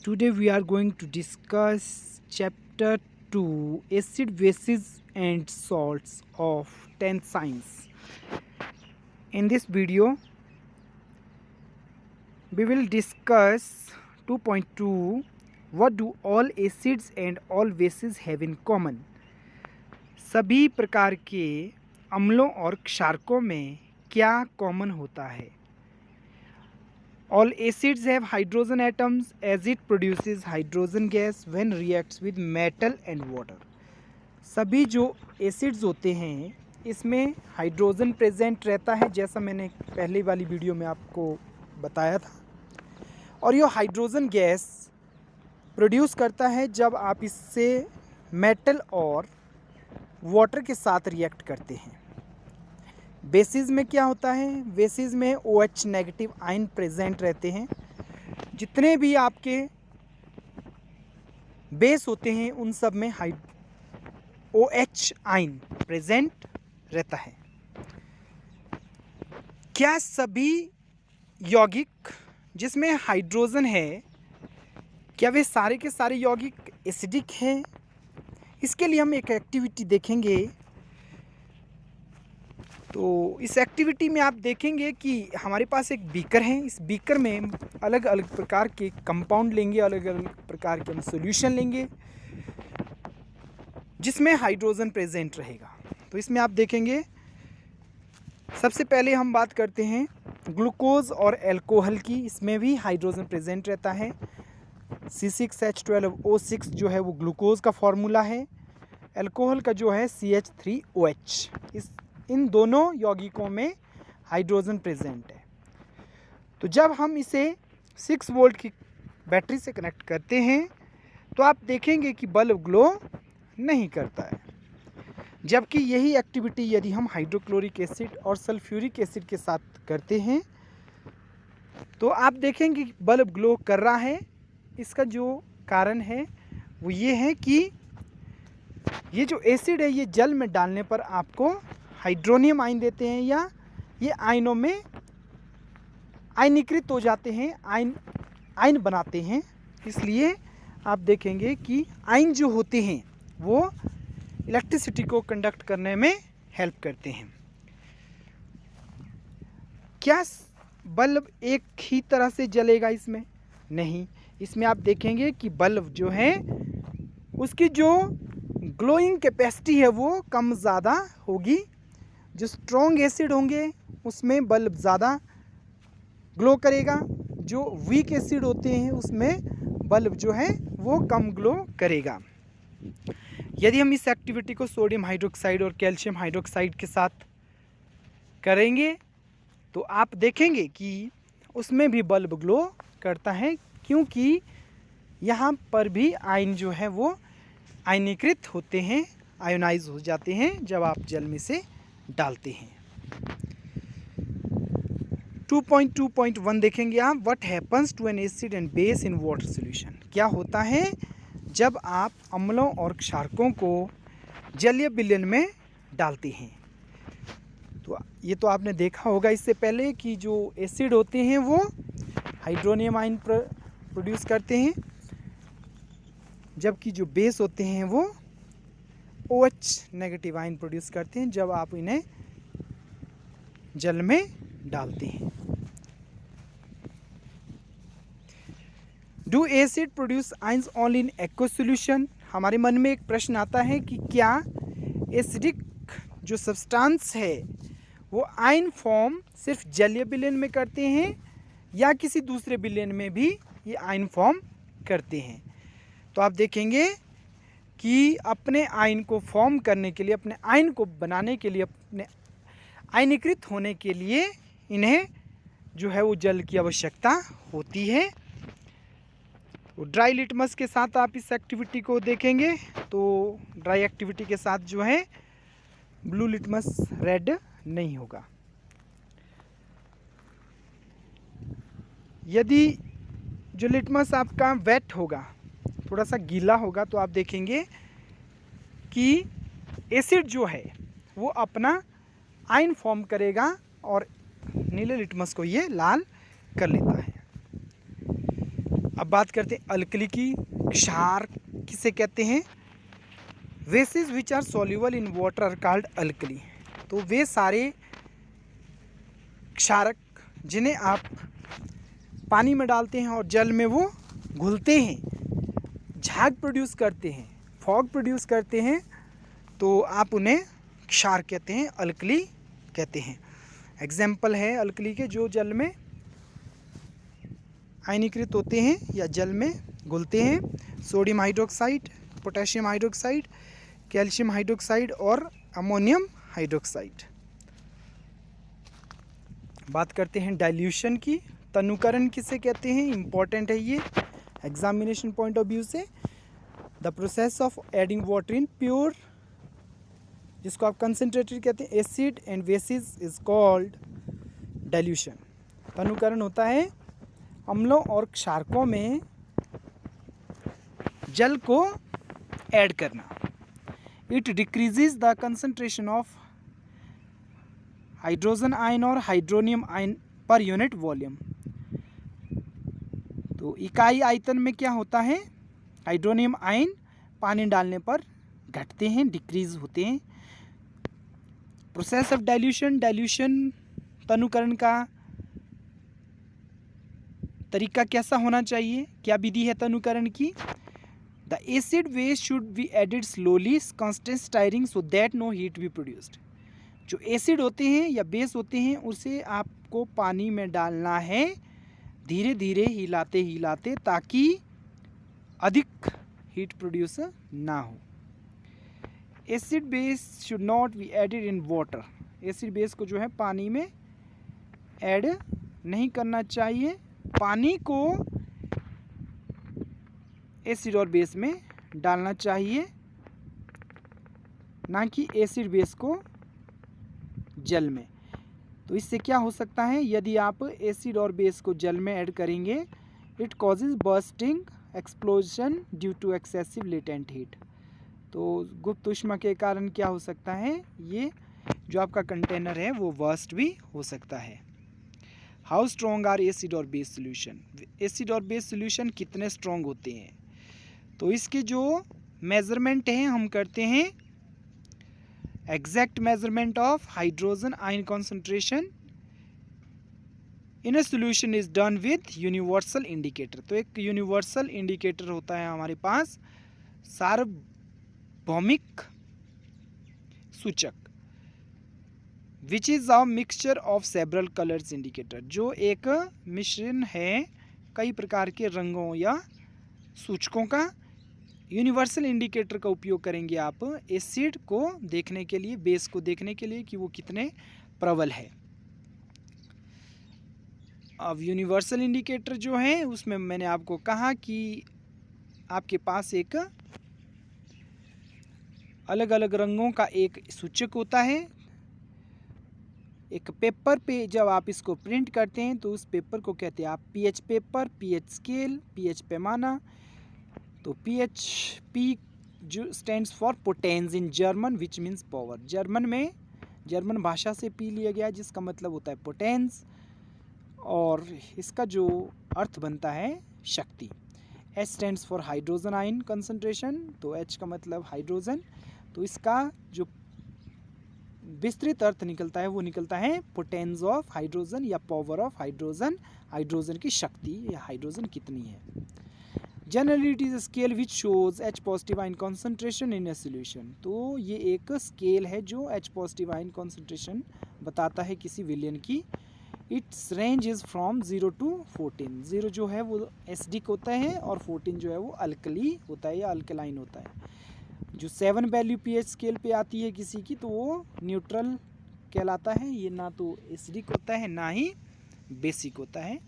Today we are going to discuss chapter 2 acid bases and salts of 10th science. In this video we will discuss 2.2 what do all acids and all bases have in common. सभी प्रकार के अम्लों और क्षारकों में क्या common होता है. All acids have hydrogen atoms as it produces hydrogen gas when reacts with metal and water. सभी जो एसिड्स होते हैं इसमें हाइड्रोजन प्रेजेंट रहता है, जैसा मैंने पहले वाली वीडियो में आपको बताया था. और ये हाइड्रोजन गैस प्रोड्यूस करता है जब आप इससे मेटल और वाटर के साथ रिएक्ट करते हैं. बेसिस में क्या होता है, बेसिस में OH नेगेटिव आयन प्रेजेंट रहते हैं. जितने भी आपके बेस होते हैं उन सब में OH आयन प्रेजेंट रहता है. क्या सभी यौगिक जिसमें हाइड्रोजन है क्या वे सारे के सारे यौगिक एसिडिक हैं? इसके लिए हम एक एक्टिविटी देखेंगे. तो इस एक्टिविटी में आप देखेंगे कि हमारे पास एक बीकर है. इस बीकर में अलग अलग प्रकार के कंपाउंड लेंगे, अलग अलग प्रकार के हम सॉल्यूशन लेंगे जिसमें हाइड्रोजन प्रेजेंट रहेगा. तो इसमें आप देखेंगे सबसे पहले हम बात करते हैं ग्लूकोज और अल्कोहल की. इसमें भी हाइड्रोजन प्रेजेंट रहता है. C6H12O6 जो है वो ग्लूकोज का फॉर्मूला है. अल्कोहल का जो है CH3OH. इन दोनों यौगिकों में हाइड्रोजन प्रेजेंट है. तो जब हम इसे 6 वोल्ट की बैटरी से कनेक्ट करते हैं तो आप देखेंगे कि बल्ब ग्लो नहीं करता है. जबकि यही एक्टिविटी यदि हम हाइड्रोक्लोरिक एसिड और सल्फ्यूरिक एसिड के साथ करते हैं तो आप देखेंगे कि बल्ब ग्लो कर रहा है. इसका जो कारण है वो ये है कि ये जो एसिड है ये जल में डालने पर आपको हाइड्रोनियम आयन देते हैं या ये आयनों में आयनीकृत हो जाते हैं, आयन बनाते हैं. इसलिए आप देखेंगे कि आयन जो होते हैं वो इलेक्ट्रिसिटी को कंडक्ट करने में हेल्प करते हैं. क्या बल्ब एक ही तरह से जलेगा इसमें? नहीं. इसमें आप देखेंगे कि बल्ब जो है उसकी जो ग्लोइंग कैपेसिटी है वो कम ज़्यादा होगी. जो स्ट्रॉन्ग एसिड होंगे उसमें बल्ब ज़्यादा ग्लो करेगा. जो वीक एसिड होते हैं उसमें बल्ब जो है वो कम ग्लो करेगा. यदि हम इस एक्टिविटी को सोडियम हाइड्रोक्साइड और कैल्शियम हाइड्रोक्साइड के साथ करेंगे तो आप देखेंगे कि उसमें भी बल्ब ग्लो करता है, क्योंकि यहाँ पर भी आयन जो है वो आयनीकृत होते हैं, आयोनाइज हो जाते हैं जब आप जल में से डालते हैं. 2.2.1 देखेंगे आप. What happens to an acid and base in water solution. क्या होता है जब आप अम्लों और क्षारकों को जलीय विलयन में डालते हैं. तो ये तो आपने देखा होगा इससे पहले कि जो एसिड होते हैं वो हाइड्रोनियम आयन प्रोड्यूस करते हैं, जबकि जो बेस होते हैं वो OH नेगेटिव आयन प्रोड्यूस करते हैं जब आप इन्हें जल में डालते हैं. Do acid produce ions only in aqueous solution. हमारे मन में एक प्रश्न आता है कि क्या एसिडिक जो सब्सटेंस है वो आयन फॉर्म सिर्फ जलीय विलयन में करते हैं या किसी दूसरे विलयन में भी ये आयन फॉर्म करते हैं. तो आप देखेंगे कि अपने आयन को फॉर्म करने के लिए, अपने आयन को बनाने के लिए, अपने आयनीकृत होने के लिए इन्हें जो है वो जल की आवश्यकता होती है. तो ड्राई लिटमस के साथ आप इस एक्टिविटी को देखेंगे तो ड्राई एक्टिविटी के साथ जो है ब्लू लिटमस रेड नहीं होगा. यदि जो लिटमस आपका वेट होगा, थोड़ा सा गीला होगा, तो आप देखेंगे कि एसिड जो है वो अपना आयन फॉर्म करेगा और नीले लिटमस को ये लाल कर लेता है. अब बात करते हैं अल्कली की। क्षार किसे कहते हैं? Bases which are soluble in water are called alkali. तो वे सारे क्षारक जिन्हें आप पानी में डालते हैं और जल में वो घुलते हैं, झाग प्रोड्यूस करते हैं, फॉग प्रोड्यूस करते हैं, तो आप उन्हें क्षार कहते हैं, अल्कली कहते हैं। एग्जाम्पल है अल्कली के जो जल में आयनीकृत होते हैं या जल में घुलते हैं: sodium hydroxide, potassium hydroxide, calcium hydroxide और अमोनियम हाइड्रोक्साइड। बात करते हैं डाइल्यूशन की। तनुकरण किसे कहते हैं? इम्पॉर्टेंट है ये एग्जामिनेशन पॉइंट ऑफ व्यू से। The process of adding water in pure, जिसको आप कंसनट्रेटेड कहते हैं, acid and basis is called dilution. तनुकरण होता है अम्लों और क्षारकों में जल को ऐड करना। It decreases the concentration of hydrogen ion और hydronium ion per unit volume. तो इकाई आयतन में क्या होता है? हाइड्रोनियम आयन पानी डालने पर घटते हैं, डिक्रीज होते हैं। प्रोसेस ऑफ डाइल्यूशन, डाइल्यूशन तनुकरण का तरीका कैसा होना चाहिए? क्या विधि है तनुकरण की? The acid waste should be added slowly, constant stirring so that no heat be produced. जो एसिड होते हैं या बेस होते हैं उसे आपको पानी में डालना है, धीरे धीरे हिलाते हिलाते, ताकि अधिक हीट प्रोड्यूस ना हो। Acid base should not be added in water. Acid base को जो है पानी में ऐड नहीं करना चाहिए। पानी को एसिड और बेस में डालना चाहिए, ना कि एसिड बेस को जल में। तो इससे क्या हो सकता है? यदि आप एसिड और बेस को जल में ऐड करेंगे, it causes bursting explosion due to excessive latent heat. तो गुप्त ऊष्मा के कारण क्या हो सकता है? ये जो आपका कंटेनर है वो बर्स्ट भी हो सकता है। हाउ स्ट्रॉन्ग आर एसिड और बेस सोल्यूशन? एसिड और बेस सोल्यूशन कितने स्ट्रॉन्ग होते हैं? तो इसके जो मेजरमेंट हैं हम करते हैं exact measurement of hydrogen ion concentration in a solution is done with universal indicator. तो एक यूनिवर्सल इंडिकेटर होता है हमारे पास, सार्वभौमिक सूचक, which is a mixture of several colours indicator, जो एक मिश्रण है कई प्रकार के रंगों या सूचकों का। यूनिवर्सल इंडिकेटर का उपयोग करेंगे आप एसिड को देखने के लिए, बेस को देखने के लिए कि वो कितने प्रबल है। अब यूनिवर्सल इंडिकेटर जो है उसमें मैंने आपको कहा कि आपके पास एक अलग अलग रंगों का एक सूचक होता है। एक पेपर पे जब आप इसको प्रिंट करते हैं तो उस पेपर को कहते हैं आप pH paper, pH scale, pH पैमाना। तो पीएच पी जो stands for potence in German which means power. German भाषा से पी लिया गया जिसका मतलब होता है पोटेंस, और इसका जो अर्थ बनता है शक्ति। H stands for hydrogen ion concentration, तो एच का मतलब हाइड्रोजन, तो इसका जो विस्तृत अर्थ निकलता है वो निकलता है पोटेंस ऑफ हाइड्रोजन या पावर ऑफ हाइड्रोजन, हाइड्रोजन की शक्ति या हाइड्रोजन कितनी है। Generally it is a scale which shows H positive ion concentration in a solution. तो ये एक स्केल है जो एच पॉजिटिव आयन कॉन्सेंट्रेशन बताता है किसी विलयन की। It's range is from 0 to 14। 0 जो है वो एसिडिक होता है और 14 जो है वो अल्कली होता है या अल्कलाइन होता है। जो 7 वैल्यू पीएच स्केल पे आती है किसी की तो वो न्यूट्रल कहलाता है। ये ना तो एसिडिक होता है ना ही बेसिक होता है।